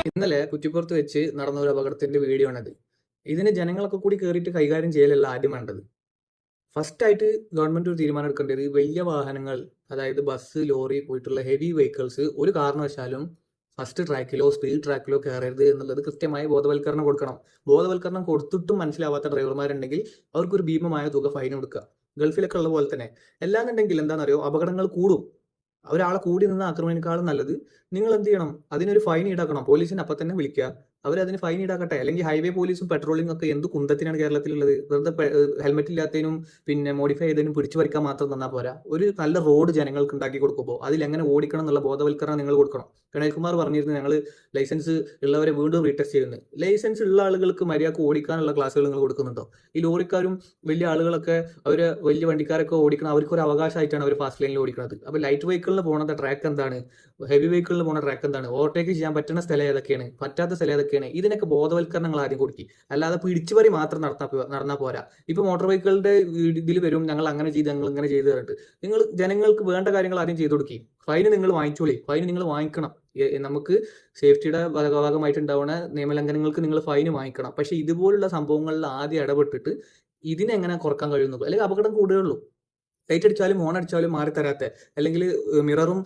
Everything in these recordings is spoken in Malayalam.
ഇന്നലെ കുറ്റിപ്പുറത്ത് വെച്ച് നടന്ന ഒരു അപകടത്തിന്റെ വീഡിയോ ആണത്. ഇതിന് ജനങ്ങളൊക്കെ കൂടി കയറിയിട്ട് കൈകാര്യം ചെയ്യലല്ല ആദ്യം വേണ്ടത്. ഫസ്റ്റ് ആയിട്ട് ഗവൺമെന്റ് ഒരു തീരുമാനം എടുക്കേണ്ടത് വലിയ വാഹനങ്ങൾ, അതായത് ബസ്, ലോറി പോയിട്ടുള്ള ഹെവി വെഹിക്കിൾസ് ഒരു കാരണവശാലും ഫസ്റ്റ് ട്രാക്കിലോ സ്പീഡ് ട്രാക്കിലോ കയറരുത് എന്നുള്ളത് കൃത്യമായ ബോധവൽക്കരണം കൊടുക്കണം. ബോധവൽക്കരണം കൊടുത്തിട്ടും മനസ്സിലാവാത്ത ഡ്രൈവർമാരുണ്ടെങ്കിൽ അവർക്കൊരു ഭീമമായ തുക ഫൈൻ കൊടുക്കുക. ഗൾഫിലൊക്കെ ഉള്ള പോലെ തന്നെ. അല്ലാന്നുണ്ടെങ്കിൽ എന്താണെന്നറിയോ, അപകടങ്ങൾ കൂടും. ഒരാളെ കൂടി നിന്ന് ആക്രമണിക്കാളും നല്ലത് നിങ്ങൾ എന്ത് ചെയ്യണം, അതിനൊരു ഫൈൻ ഈടാക്കണം. പോലീസിനെ അപ്പം തന്നെ വിളിക്കുക, അവരതിന് ഫൈൻ ഈടാക്കട്ടെ. അല്ലെങ്കിൽ ഹൈവേ പോലീസും പെട്രോളിംഗ് ഒക്കെ എന്ത് കുന്തത്തിനാണ് കേരളത്തിലുള്ളത്. വെറുതെ ഹെൽമെറ്റ് ഇല്ലാത്തതിനും പിന്നെ മോഡിഫൈ ചെയ്തതിനും പിടിച്ചു പറിക്കാൻ മാത്രം തന്നാൽ പോരാ. ഒരു നല്ല റോഡ് ജനങ്ങൾക്ക് ഉണ്ടാക്കി കൊടുക്കുമ്പോൾ അതിലെങ്ങനെ ഓടിക്കണം എന്നുള്ള ബോധവൽക്കരണം നിങ്ങൾ കൊടുക്കണം. ഗണേഷ്കുമാർ പറഞ്ഞിരുന്നു ഞങ്ങൾ ലൈസൻസ് ഉള്ളവരെ വീണ്ടും റീടെസ്റ്റ് ചെയ്യുന്നത്. ലൈസൻസ് ഉള്ള ആളുകൾക്ക് മര്യാദക്ക് ഓടിക്കാനുള്ള ക്ലാസ്സുകൾ നിങ്ങൾ കൊടുക്കുന്നുണ്ടോ? ഈ ലോറിക്കാരും വലിയ ആളുകളൊക്കെ അവർ വലിയ വണ്ടിക്കാരൊക്കെ ഓടിക്കണം, അവർക്കൊരു അവകാശമായിട്ടാണ് അവർ ഫാസ്റ്റ് ലൈനിൽ ഓടിക്കുന്നത്. അപ്പോൾ ലൈറ്റ് വെഹിക്കിളിന് പോകുന്ന ട്രാക്ക് എന്താണ്, ഹെവി വെഹിക്കിളിന് പോകുന്ന ട്രാക്ക് എന്താണ്, ഓവർടേക്ക് ചെയ്യാൻ പറ്റുന്ന സ്ഥലം ഏതൊക്കെയാണ്, പറ്റാത്ത സ്ഥലം ഏതൊക്കെയാണ്, ഇതിനൊക്കെ ബോധവൽക്കരണങ്ങൾ ആദ്യം കൊടുക്കി. അല്ലാതെ പിടിച്ചുപറി മാത്രം നടന്നാൽ പോരാ. ഇപ്പൊ മോട്ടോർ വെഹിക്കിളിന്റെ ഇതിൽ വരും, ഞങ്ങൾ അങ്ങനെ ചെയ്ത് ഞങ്ങൾ ഇങ്ങനെ ചെയ്ത് പറഞ്ഞിട്ട് നിങ്ങൾ ജനങ്ങൾക്ക് വേണ്ട കാര്യങ്ങൾ ആദ്യം ചെയ്തു കൊടുക്കി. ഫൈന് നിങ്ങൾ വാങ്ങിച്ചോളി, ഫൈന് നിങ്ങൾ വാങ്ങിക്കണം. നമുക്ക് സേഫ്റ്റിയുടെ ഭാഗമായിട്ടുണ്ടാവുന്ന നിയമലംഘനങ്ങൾക്ക് നിങ്ങൾ ഫൈന് വാങ്ങിക്കണം. പക്ഷെ ഇതുപോലുള്ള സംഭവങ്ങളിൽ ആദ്യം ഇടപെട്ടിട്ട് ഇതിനെങ്ങനെ കുറക്കാൻ കഴിയുന്നു, അല്ലെങ്കിൽ അപകടം കൂടുകയുള്ളൂ. ലൈറ്റ് അടിച്ചാലും ഹോൺ അടിച്ചാലും മാറി തരാത്ത, അല്ലെങ്കിൽ മിററും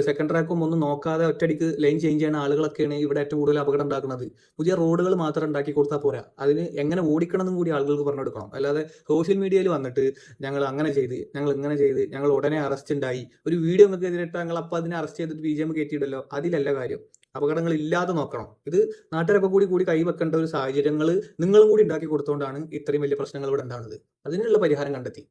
സെക്കൻഡ് ട്രാക്കും ഒന്നും നോക്കാതെ ഒറ്റയടിക്ക് ലൈൻ ചേഞ്ച് ചെയ്യുന്ന ആളുകളൊക്കെയാണ് ഇവിടെ ഏറ്റവും കൂടുതൽ അപകടം ഉണ്ടാക്കുന്നത്. പുതിയ റോഡുകൾ മാത്രം ഉണ്ടാക്കി കൊടുത്താൽ പോരാ, അതിന് എങ്ങനെ ഓടിക്കണം എന്നും കൂടി ആളുകൾക്ക് പറഞ്ഞു കൊടുക്കണം. അല്ലാതെ സോഷ്യൽ മീഡിയയിൽ വന്നിട്ട് ഞങ്ങൾ അങ്ങനെ ചെയ്ത്, ഞങ്ങൾ ഇങ്ങനെ ചെയ്ത്, ഞങ്ങൾ ഉടനെ അറസ്റ്റ് ഉണ്ടായി, ഒരു വീഡിയോ നിങ്ങൾക്ക് എതിരിട്ട് ഞങ്ങൾ അപ്പം അതിനെ അറസ്റ്റ് ചെയ്തിട്ട് BGM കയറ്റിയിടല്ലോ, അതിലല്ല കാര്യം. അപകടങ്ങൾ ഇല്ലാതെ നോക്കണം. ഇത് നാട്ടുകാരൊക്കെ കൂടി കൈവെക്കേണ്ട ഒരു സാഹചര്യങ്ങൾ നിങ്ങളും കൂടി ഉണ്ടാക്കി കൊടുത്തുകൊണ്ടാണ് ഇത്രയും വലിയ പ്രശ്നങ്ങൾ ഇവിടെ ഉണ്ടാകുന്നത്. അതിനുള്ള പരിഹാരം കണ്ടെത്തി.